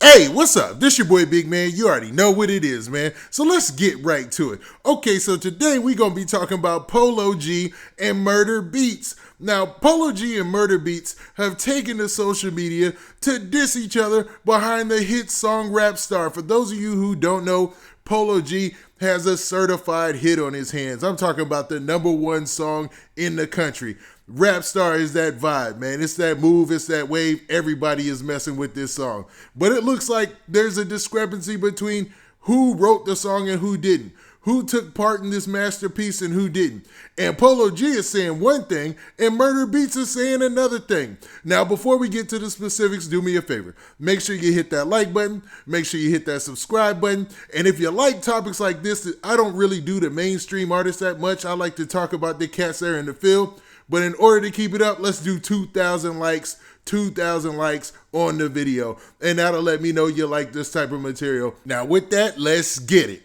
Hey, what's up? This your boy Big Man. You already know what it is, man. So let's get right to it. Okay, so today we're going to be talking about Polo G and Murda Beatz. Now, Polo G and Murda Beatz have taken to social media to diss each other behind the hit song Rapstar. For those of you who don't know, Polo G has a certified hit on his hands. I'm talking about the #1 song in the country. Rapstar is that vibe, man. It's that move, it's that wave. Everybody is messing with this song. But it looks like there's a discrepancy between who wrote the song and who didn't. Who took part in this masterpiece and who didn't. And Polo G is saying one thing and Murda Beatz is saying another thing. Now, before we get to the specifics, do me a favor. Make sure you hit that like button. Make sure you hit that subscribe button. And if you like topics like this, I don't really do the mainstream artists that much. I like to talk about the cats there in the field. But in order to keep it up, let's do 2,000 likes. 2,000 likes on the video. And that'll let me know you like this type of material. Now, with that, let's get it.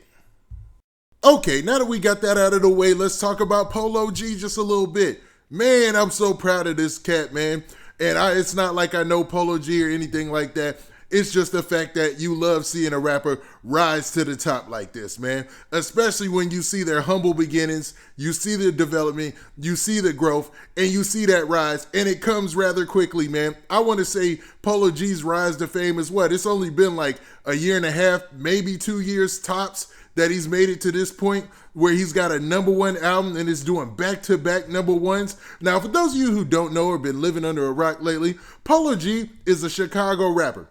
Okay, now that we got that out of the way, let's talk about Polo G just a little bit. Man, I'm so proud of this cat, man. And it's not like I know Polo G or anything like that. It's just the fact that you love seeing a rapper rise to the top like this, man. Especially when you see their humble beginnings, you see the development, you see the growth, and you see that rise, and it comes rather quickly, man. I want to say Polo G's rise to fame is what? It's only been like a year and a half, maybe 2 years tops that he's made it to this point where he's got a #1 album and is doing back-to-back #1s. Now, for those of you who don't know or been living under a rock lately, Polo G is a Chicago rapper.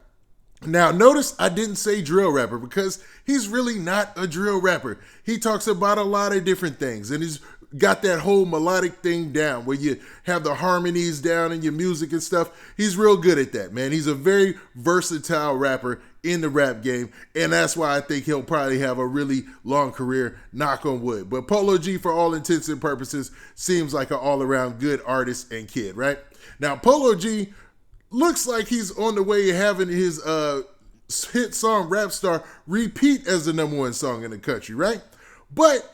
Now, notice I didn't say drill rapper because he's really not a drill rapper. He talks about a lot of different things, and he's got that whole melodic thing down where you have the harmonies down in your music and stuff. He's real good at that, man. He's a very versatile rapper in the rap game, and that's why I think he'll probably have a really long career, knock on wood. But Polo G, for all intents and purposes, seems like an all-around good artist and kid, right? Now, Polo G looks like he's on the way of having his hit song Rapstar repeat as the #1 song in the country, right? But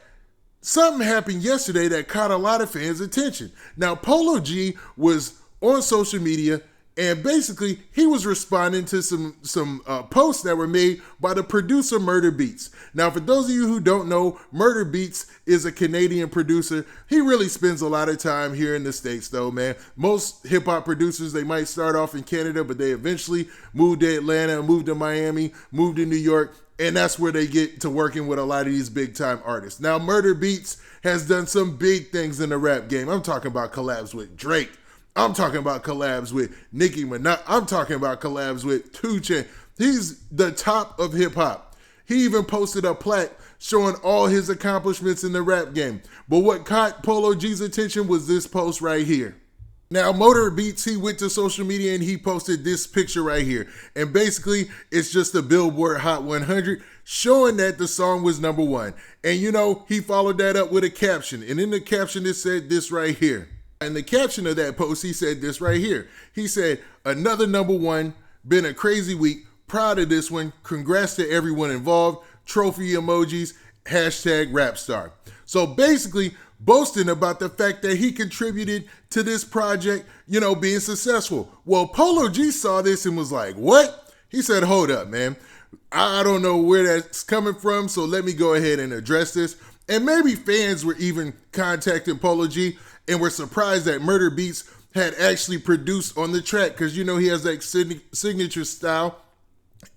something happened yesterday that caught a lot of fans' attention. Now, Polo G was on social media, and basically he was responding to some posts that were made by the producer Murda Beatz. Now, for those of you who don't know, Murda Beatz is a Canadian producer. He really spends a lot of time here in the States though, man. Most hip hop producers, they might start off in Canada, but they eventually move to Atlanta, move to Miami, move to New York, and that's where they get to working with a lot of these big time artists. Now, Murda Beatz has done some big things in the rap game. I'm talking about collabs with Drake. I'm talking about collabs with Nicki Minaj. I'm talking about collabs with 2 Chainz. He's the top of hip hop. He even posted a plaque showing all his accomplishments in the rap game. But what caught Polo G's attention was this post right here. Now, Murda Beatz, he went to social media and he posted this picture right here. And basically, it's just the Billboard Hot 100 showing that the song was #1. And you know, he followed that up with a caption. And in the caption, it said this right here. In the caption of that post, he said this right here. He said, "Another #1, been a crazy week, proud of this one, congrats to everyone involved, trophy emojis, #Rapstar." So basically, boasting about the fact that he contributed to this project, you know, being successful. Well, Polo G saw this and was like, what? He said, hold up, man. I don't know where that's coming from, so let me go ahead and address this. And maybe fans were even contacting Polo G and were surprised that Murda Beatz had actually produced on the track because, you know, he has that signature style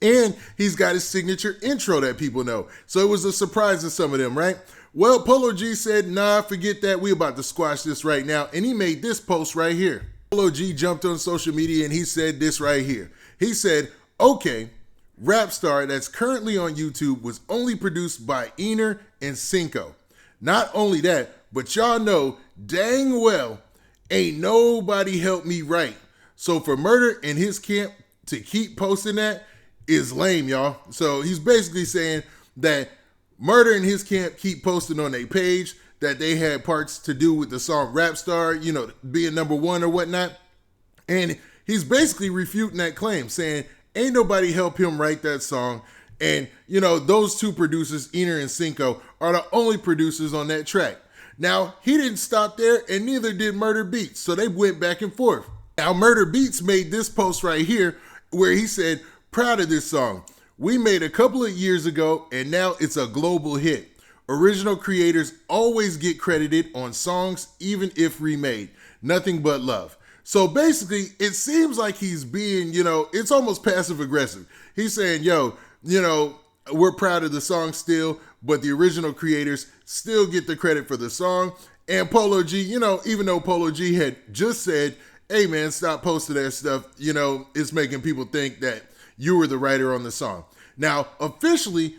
and he's got his signature intro that people know. So it was a surprise to some of them, right? Well, Polo G said, nah, forget that. We about to squash this right now. And he made this post right here. Polo G jumped on social media and he said this right here. He said, okay, Rapstar that's currently on YouTube was only produced by Ener and Cinco. Not only that, but y'all know dang well ain't nobody helped me write. So for Murda and his camp to keep posting that is lame, y'all. So he's basically saying that Murda and his camp keep posting on their page that they had parts to do with the song Rapstar, you know, being #1 or whatnot. And he's basically refuting that claim, saying ain't nobody help him write that song. And, you know, those 2 producers, Ener and Cinco, are the only producers on that track. Now, he didn't stop there, and neither did Murda Beatz, so they went back and forth. Now, Murda Beatz made this post right here where he said, proud of this song. We made a couple of years ago and now it's a global hit. Original creators always get credited on songs even if remade. Nothing but love. So basically, it seems like he's being, it's almost passive aggressive. He's saying, yo, we're proud of the song still, but the original creators still get the credit for the song. And Polo G, even though Polo G had just said, hey man, stop posting that stuff, it's making people think that you were the writer on the song. Now, officially,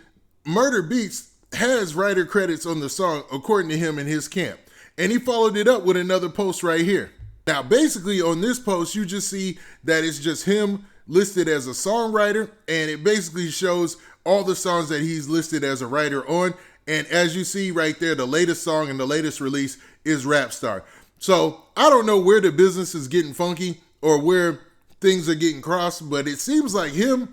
Murda Beatz has writer credits on the song, according to him and his camp. And he followed it up with another post right here. Now, basically on this post, you just see that it's just him listed as a songwriter, and it basically shows all the songs that he's listed as a writer on. And as you see right there, the latest song and the latest release is Rapstar. So I don't know where the business is getting funky or where things are getting crossed, but it seems like him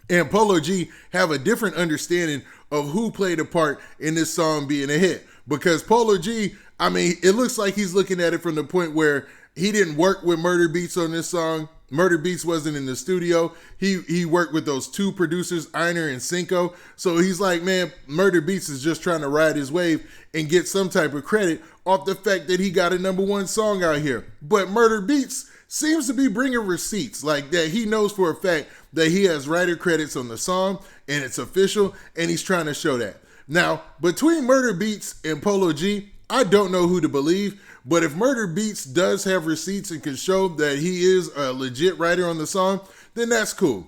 and Polo G have a different understanding of who played a part in this song being a hit. Because Polo G, it looks like he's looking at it from the point where he didn't work with Murda Beatz on this song. Murda Beatz wasn't in the studio. He worked with those two producers, Einer and Cinco. So he's like, man, Murda Beatz is just trying to ride his wave and get some type of credit off the fact that he got a #1 song out here. But Murda Beatz seems to be bringing receipts like that. He knows for a fact that he has writer credits on the song and it's official, and he's trying to show that. Now, between Murda Beatz and Polo G, I don't know who to believe, but if Murda Beatz does have receipts and can show that he is a legit writer on the song, then that's cool.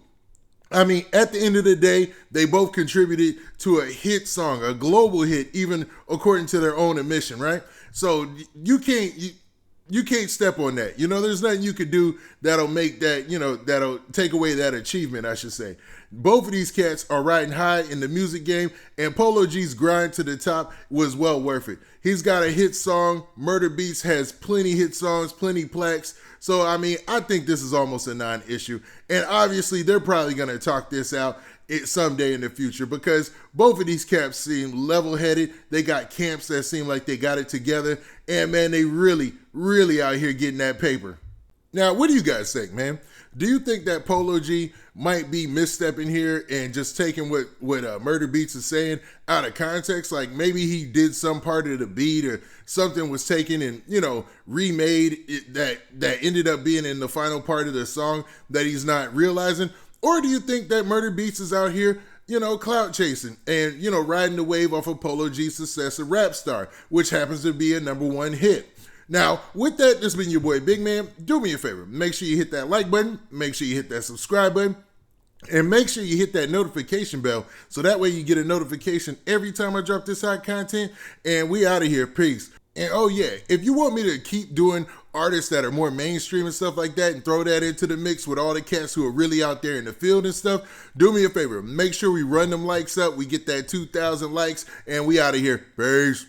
At the end of the day, they both contributed to a hit song, a global hit, even according to their own admission, right? So you can't step on that. There's nothing you could do that'll make that, that'll take away that achievement, I should say. Both of these cats are riding high in the music game, and Polo G's grind to the top was well worth it. He's got a hit song. Murda Beatz has plenty hit songs, plenty plaques. So, I think this is almost a non-issue. And obviously, they're probably going to talk this out someday in the future because both of these cats seem level-headed. They got camps that seem like they got it together. And, man, they really, really out here getting that paper. Now, what do you guys think, man? Do you think that Polo G might be misstepping here and just taking what Murda Beatz is saying out of context? Like maybe he did some part of the beat or something was taken and, remade that ended up being in the final part of the song that he's not realizing? Or do you think that Murda Beatz is out here, clout chasing and, riding the wave off of Polo G's success of Rapstar, which happens to be a #1 hit? Now, with that, this has been your boy Big Man. Do me a favor. Make sure you hit that like button. Make sure you hit that subscribe button. And make sure you hit that notification bell so that way you get a notification every time I drop this hot content. And we out of here. Peace. And oh yeah, if you want me to keep doing artists that are more mainstream and stuff like that and throw that into the mix with all the cats who are really out there in the field and stuff, do me a favor. Make sure we run them likes up. We get that 2,000 likes and we out of here. Peace.